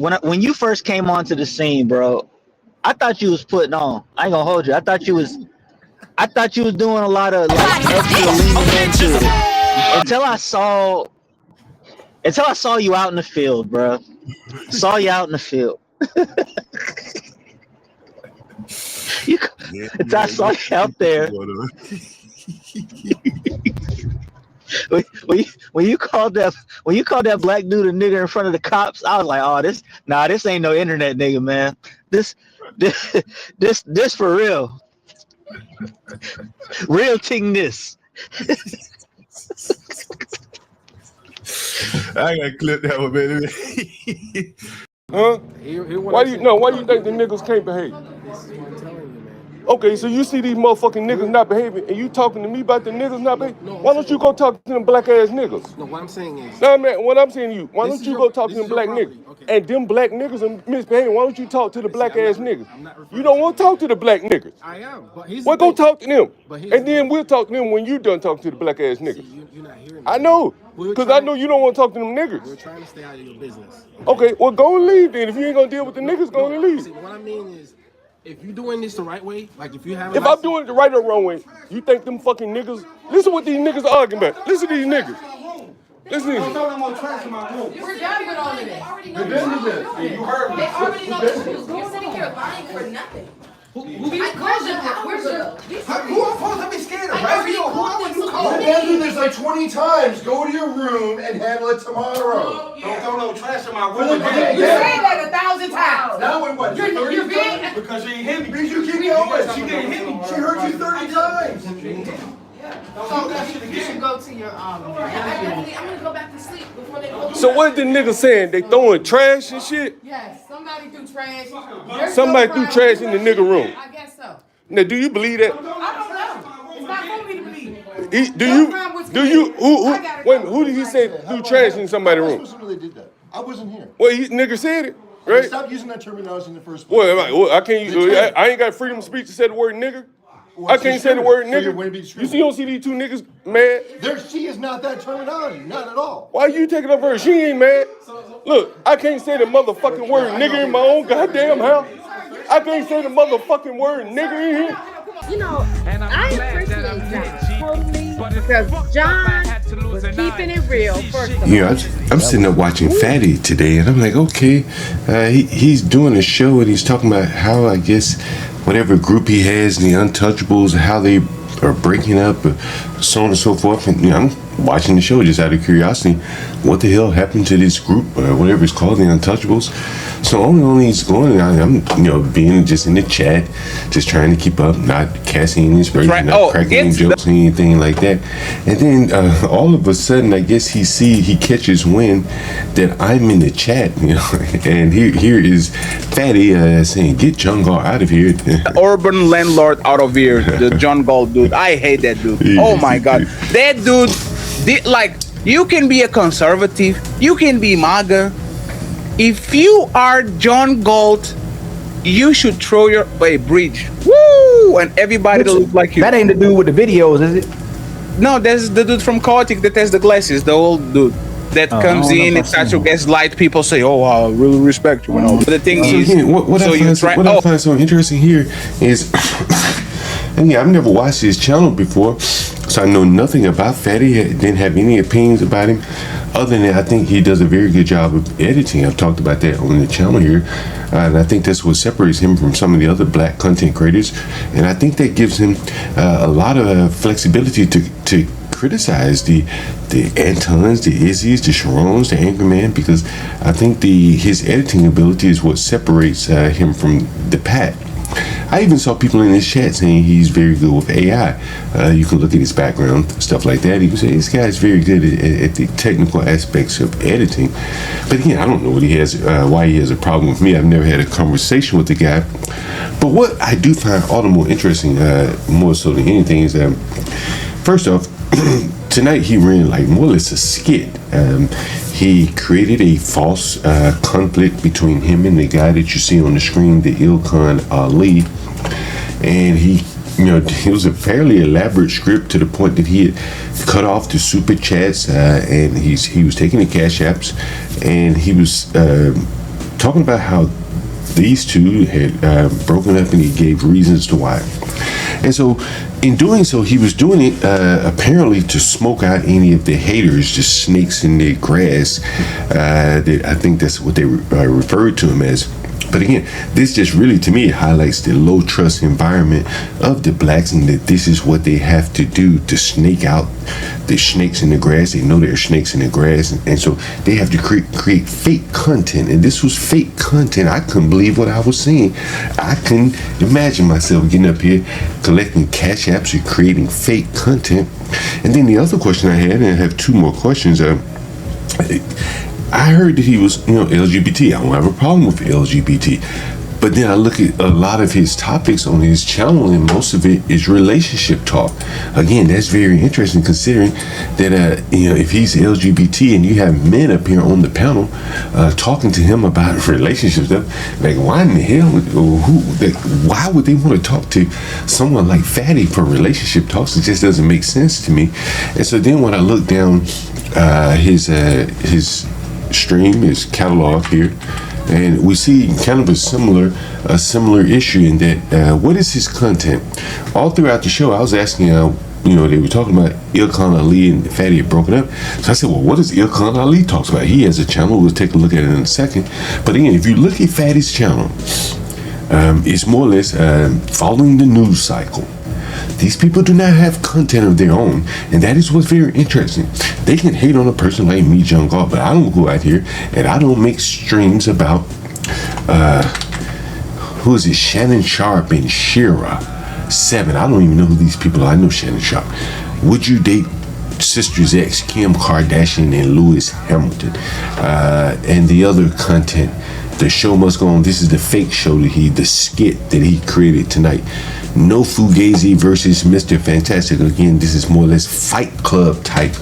when you first came onto the scene, bro, I thought you was putting on. I ain't gonna hold you. I thought you was doing a lot of like extra leaning into it until I saw you out in the field, bro. Saw you out in the field. Until I saw you out there. When you called that black dude a nigger in front of the cops, I was like, oh, this ain't no internet nigga, man. This for real. Real thing this. I gotta clip that one, baby. Huh? Why do you think the niggas can't behave? Okay, so you see these motherfucking niggas not behaving, and you talking to me about the niggas not behaving? Why don't you go talk to them black ass niggas? No, what I'm saying is. No, man, what I'm saying to you, why don't you go talk to them black niggas? Okay. And them black niggas are misbehaving. Why don't you talk to the black ass niggas? You don't want to talk to the black niggas. I am, but he's. Well, go talk to them, and then we'll talk to them when you done talking to the black ass niggas. You're not hearing me. I know, because I know you don't want to talk to them niggas. We're trying to stay out of your business. Okay, well, go and leave then. If you ain't gonna deal with the niggas, go and leave. See, what I mean is, if you're doing this the right way, like if you have. If I'm doing it the right or wrong way, you think them fucking niggas? Listen what these niggas are arguing about. Listen to these niggas. Listen to these. We're done with all of this. You heard me. They already know the truth. You're sitting here lying for nothing. I called them hours ago. Who I'm supposed to be scared of? I already called them. I've been through this like 20 times. Go to your room and handle it tomorrow. Don't throw no trash in my room. You said that 1,000 times. Now what? You're being. Because she hit me. Because you keep going. She didn't hit me. She hurt you 30 times. So you should go to your I'm gonna go back to sleep before they go. So what the niggas saying? They throwing trash and shit? Yes, somebody threw trash. Somebody threw trash in the nigga room. I guess so. Now, do you believe that? I don't know. It's not for me to believe. Who did he say threw trash in somebody's room? They did that. I wasn't here. Well, nigga said it, right? Stop using that terminology in the first place. Well, I can't. I ain't got freedom of speech to say the word nigger. I can't say the word nigger. You don't see these two niggas mad? She is not that terminology, not at all. Why you taking up her? She ain't mad. Look, I can't say the motherfucking word nigger in my own goddamn house. I can't say the motherfucking word nigger in here. You know, I appreciate John totally because John was keeping it real. I'm sitting up watching Fatty today, and I'm like, okay, he's doing a show, and he's talking about how, I guess, whatever group he has, the Untouchables, how they are breaking up, so on and so forth. And I'm watching the show just out of curiosity. What the hell happened to this group, or whatever it's called, the Untouchables? So only he's going. I'm being just in the chat, just trying to keep up, not casting any inspiration, not cracking any jokes, anything like that. And then all of a sudden, I guess he catches wind that I'm in the chat, and here is Fatty saying, "Get John Galt out of here." Urban landlord out of here, the John Galt dude. I hate that dude. Oh my god, that dude. You can be a conservative, you can be MAGA. If you are John Galt, you should throw your bridge. Woo! And everybody that look like you. That ain't the dude with the videos, is it? No, that's the dude from Chaotic that has the glasses, the old dude that comes in and starts to gaslight people, say, "Oh, I really respect you," But the thing is, what I find so interesting here is, and I've never watched his channel before, so I know nothing about Fatty. Didn't have any opinions about him. Other than that, I think he does a very good job of editing. I've talked about that on the channel here. And I think that's what separates him from some of the other black content creators. And I think that gives him a lot of flexibility to criticize the Antons, the Izzies, the Sharons, the Angry Man, because I think his editing ability is what separates him from the Pat. I even saw people in his chat saying he's very good with AI. You can look at his background, stuff like that. You can say this guy's very good at the technical aspects of editing. But again, I don't know what he has, why he has a problem with me. I've never had a conversation with the guy. But what I do find all the more interesting, more so than anything, is that first off, tonight he ran like more or less a skit. He created a false conflict between him and the guy that you see on the screen, the Ilkhan Ali, and he was a fairly elaborate script to the point that he had cut off the super chats, and he was taking the cash apps, and he was talking about how these two had broken up, and he gave reasons to why. And so, in doing so, he was doing it apparently to smoke out any of the haters, the snakes in the grass. I think that's what they referred to him as. But again, this just really, to me, highlights the low trust environment of the blacks, and that this is what they have to do to snake out the snakes in the grass. They know there are snakes in the grass, and so they have to create fake content. And this was fake content. I couldn't believe what I was seeing. I couldn't imagine myself getting up here, collecting cash apps and creating fake content. And then the other question I had, and I have two more questions. I heard that he was, LGBT. I don't have a problem with LGBT. But then I look at a lot of his topics on his channel, and most of it is relationship talk. Again, that's very interesting, considering that, if he's LGBT and you have men up here on the panel talking to him about relationship stuff, like, why in the hell, why would they want to talk to someone like Fatty for relationship talks? It just doesn't make sense to me. And so then when I look down his stream, his catalog here, and we see kind of a similar issue in that what is his content? All throughout the show, I was asking, they were talking about Ilkan Ali and Fatty had broken up. So I said, well, what does Ilkan Ali talks about? He has a channel. We'll take a look at it in a second. But again, if you look at Fatty's channel, it's more or less following the news cycle. These people do not have content of their own, and that is what's very interesting. They can hate on a person like me, Jungle, but I don't go out here and I don't make streams about who is it, Shannon Sharp and Shira 7. I don't even know who these people are. I know Shannon Sharp. Would you date Sister's ex, Kim Kardashian and Lewis Hamilton? And the other content, the show must go on. This is the fake show the skit that he created tonight. No Fugazi versus Mr. Fantastic. Again, this is more or less Fight Club type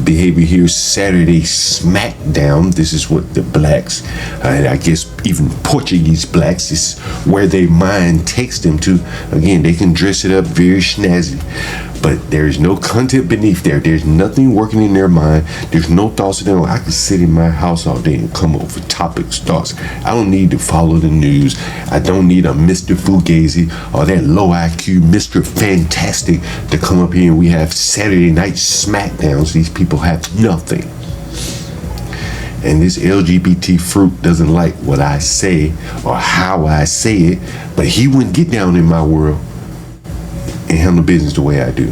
behavior here. Saturday Smackdown. This is what the blacks, and I guess even Portuguese blacks, is where their mind takes them to. Again, they can dress it up very snazzy, but there is no content beneath there. There's nothing working in their mind. There's no thoughts in them. I could sit in my house all day and come up with topics, thoughts. I don't need to follow the news. I don't need a Mr. Fugazi or that low IQ Mr. Fantastic to come up here and we have Saturday night Smackdowns. These people have nothing. And this LGBT fruit doesn't like what I say or how I say it, but he wouldn't get down in my world and handle business the way I do.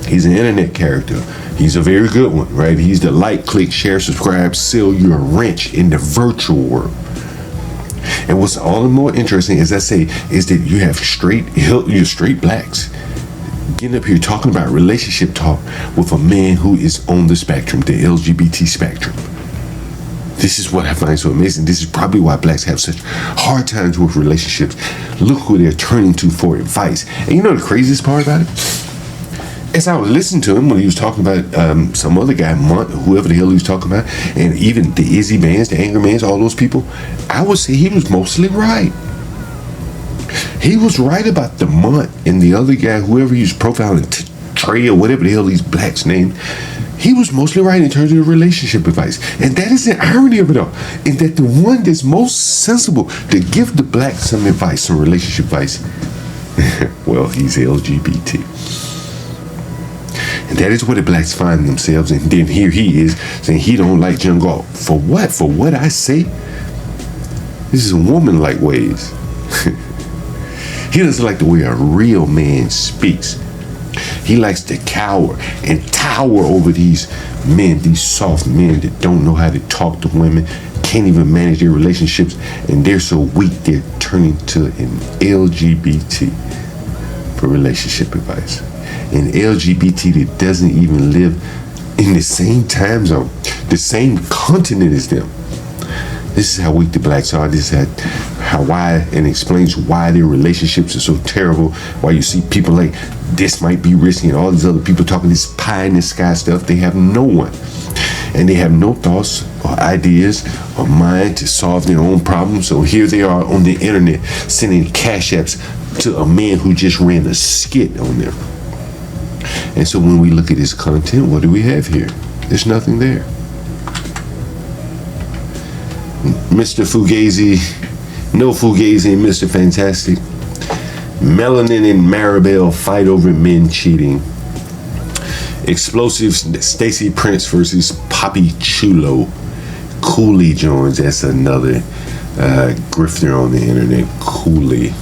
He's an internet character. He's a very good one, right? He's the like, click, share, subscribe, sell your wrench in the virtual world. And what's all the more interesting, as I say, is that you have straight blacks getting up here talking about relationship talk with a man who is on the spectrum, the LGBT spectrum. This is what I find so amazing. This is probably why blacks have such hard times with relationships. Look who they're turning to for advice. And you know the craziest part about it? As I was listening to him when he was talking about some other guy, whoever the hell he was talking about, and even the Izzy Mans, the Anger Mans, all those people, I would say he was mostly right. He was right about the Mont and the other guy, whoever he was profiling, Trey or whatever the hell these blacks named. He was mostly right in terms of relationship advice. And that is the irony of it all. In that the one that's most sensible to give the black some advice, some relationship advice, well, he's LGBT. And that is where the blacks find themselves. And then here he is saying he don't like Jungle. For what? For what I say? This is woman-like ways. He doesn't like the way a real man speaks. He likes to cower and tower over these men, these soft men that don't know how to talk to women, can't even manage their relationships, and they're so weak they're turning to an LGBT for relationship advice. An LGBT that doesn't even live in the same time zone, the same continent as them. This is how weak the blacks are. This is why, and explains why their relationships are so terrible. Why you see people like this might be risky, and all these other people talking this pie in the sky stuff. They have no one, and they have no thoughts or ideas or mind to solve their own problems. So here they are on the internet sending cash apps to a man who just ran a skit on them. And so when we look at his content, what do we have here? There's nothing there. Mr. Fugazi, no Fugazi and Mr. Fantastic. Melanin and Maribel fight over men cheating. Explosive Stacey Prince versus Poppy Chulo. Cooley joins. That's another grifter on the internet. Cooley.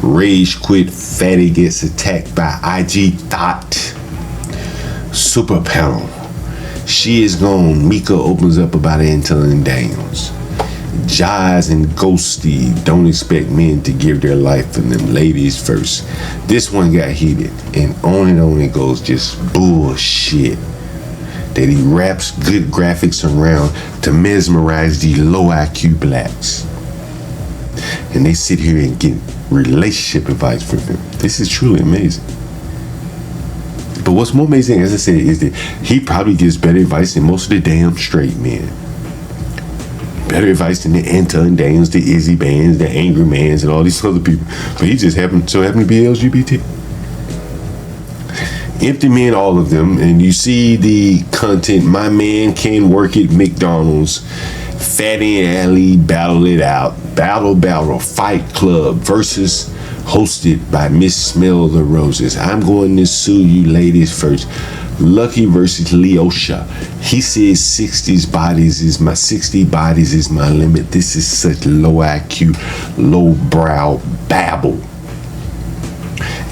Rage quit. Fatty gets attacked by IG Thought. Super panel. She is gone. Mika opens up about Anton Daniels. Jazz and Ghosty don't expect men to give their life for them ladies first. This one got heated, and on it goes, just bullshit. That he wraps good graphics around to mesmerize the low IQ blacks. And they sit here and get relationship advice from him. This is truly amazing. But what's more amazing, as I said, is that he probably gives better advice than most of the damn straight men. Better advice than the Anton Daniels, the Izzy Bands, the Angry Mans, and all these other people. But he just happened to be LGBT. Empty men, all of them. And you see the content. My man can work at McDonald's. Fatty and Ali battle it out. Battle, Fight Club versus hosted by Miss Smell the Roses. I'm going to sue you ladies first. Lucky versus Leosha. He says 60 bodies is my limit. This is such low IQ, low brow babble.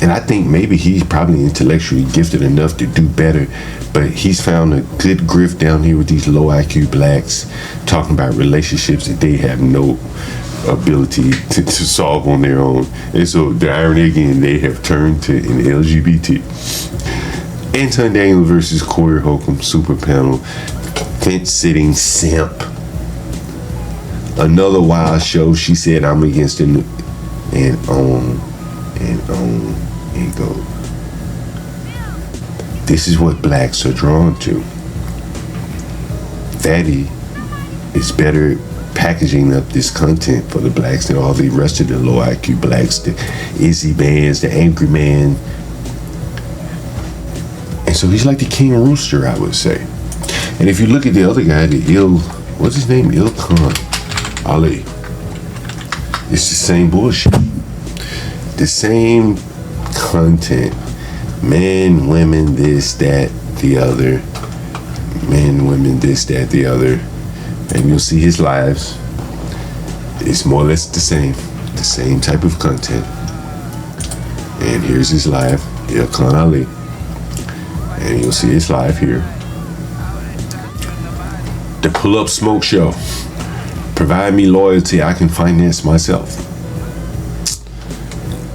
And I think maybe he's probably intellectually gifted enough to do better, but he's found a good grift down here with these low IQ blacks talking about relationships that they have no ability to solve on their own. And so the irony again, they have turned to an LGBT. Anton Daniels versus Corey Holcomb, super panel. Fence sitting simp. Another wild show. She said I'm against it, and on and go. This is what blacks are drawn to. Fatty is better packaging up this content for the blacks than all the rest of the low IQ blacks, the Izzy Bands, the Angry Man. And so he's like the King Rooster, I would say. And if you look at the other guy, what's his name? Ilkhan Ali. It's the same bullshit. The same content. Men, women, this, that, the other. Men, women, this, that, the other. And you'll see his lives. It's more or less the same type of content. And here's his live, Ilkhan Ali. And you'll see his live here. The Pull-Up Smoke Show. Provide me loyalty, I can finance myself.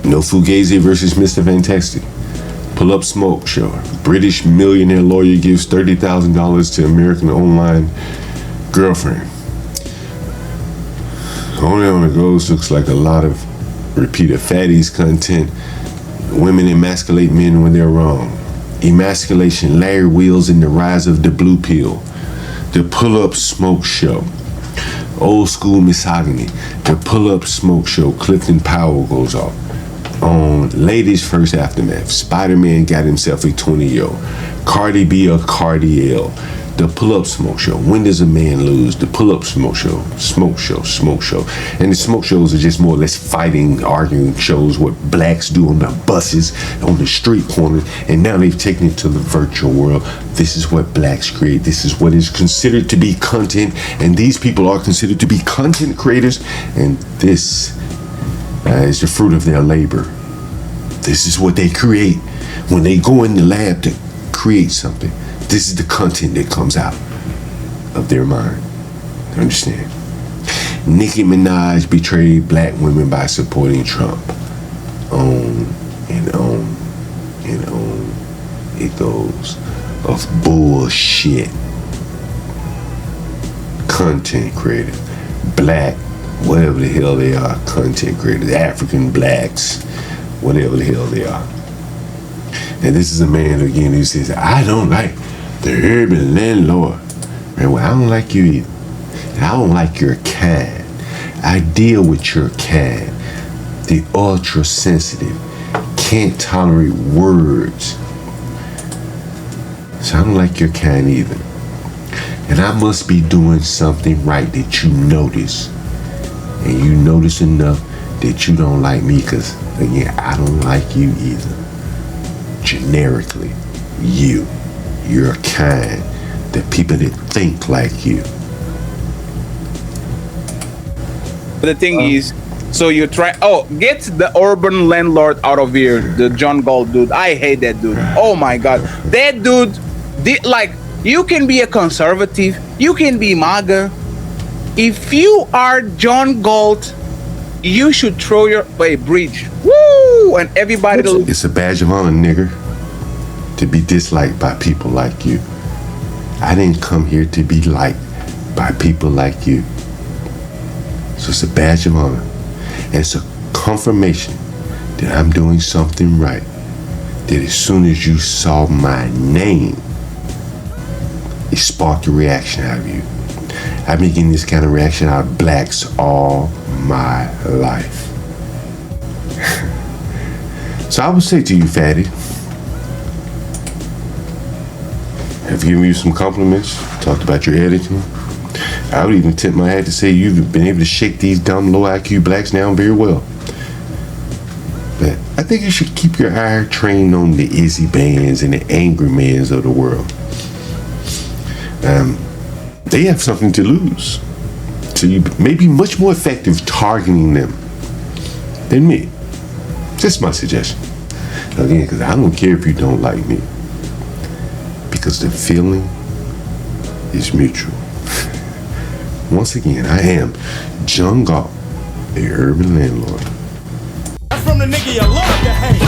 No Fugazi versus Mr. Fantastic. Pull-Up Smoke Show. British millionaire lawyer gives $30,000 to American online girlfriend. Only on the Goes looks like a lot of repeated fatties content. Women emasculate men when they're wrong. Emasculation, Larry Wheels, and the rise of the blue pill. The Pull-Up Smoke Show. Old school misogyny. The Pull-Up Smoke Show. Clifton Powell goes off. On Ladies First Aftermath. Spider-Man got himself a 20-year-old. Cardi B or Cardi L. The Pull-Up Smoke Show. When does a man lose? The Pull-Up Smoke Show. Smoke Show. And the smoke shows are just more or less fighting, arguing shows, what blacks do on the buses, on the street corners, and now they've taken it to the virtual world. This is what blacks create. This is what is considered to be content, and these people are considered to be content creators, and this is the fruit of their labor. This is what they create when they go in the lab to create something. This is the content that comes out of their mind. Understand? Nicki Minaj betrayed black women by supporting Trump. On and on and on it goes of bullshit. Content creators. Black, whatever the hell they are, content creators. African blacks, whatever the hell they are. And this is a man, again, who says, I don't like the urban landlord. Man, well, I don't like you either. I don't like your kind. I deal with your kind. The ultra sensitive. Can't tolerate words. So I don't like your kind either. And I must be doing something right that you notice. And you notice enough that you don't like me, because, again, I don't like you either. Generically, you're kind. The people that think like you. The thing is, so you try. Oh, get the urban landlord out of here, the John Galt dude. I hate that dude. Oh my god, that dude. Like, you can be a conservative, you can be MAGA. If you are John Galt, you should throw your bridge. Woo! And everybody. It's a badge of honor, nigger, to be disliked by people like you. I didn't come here to be liked by people like you. So it's a badge of honor. And it's a confirmation that I'm doing something right. That as soon as you saw my name, it sparked a reaction out of you. I've been getting this kind of reaction out of blacks all my life. So I would say to you, fatty, I've given you some compliments, talked about your editing. I would even tip my hat to say you've been able to shake these dumb low IQ blacks down very well. But I think you should keep your eye trained on the Izzy Bands and the Angry Mans of the world. They have something to lose. So you may be much more effective targeting them than me. Just my suggestion. Again, because I don't care if you don't like me. Because the feeling is mutual. Once again, I am John Galt, the urban landlord. From the nigga you love to hate.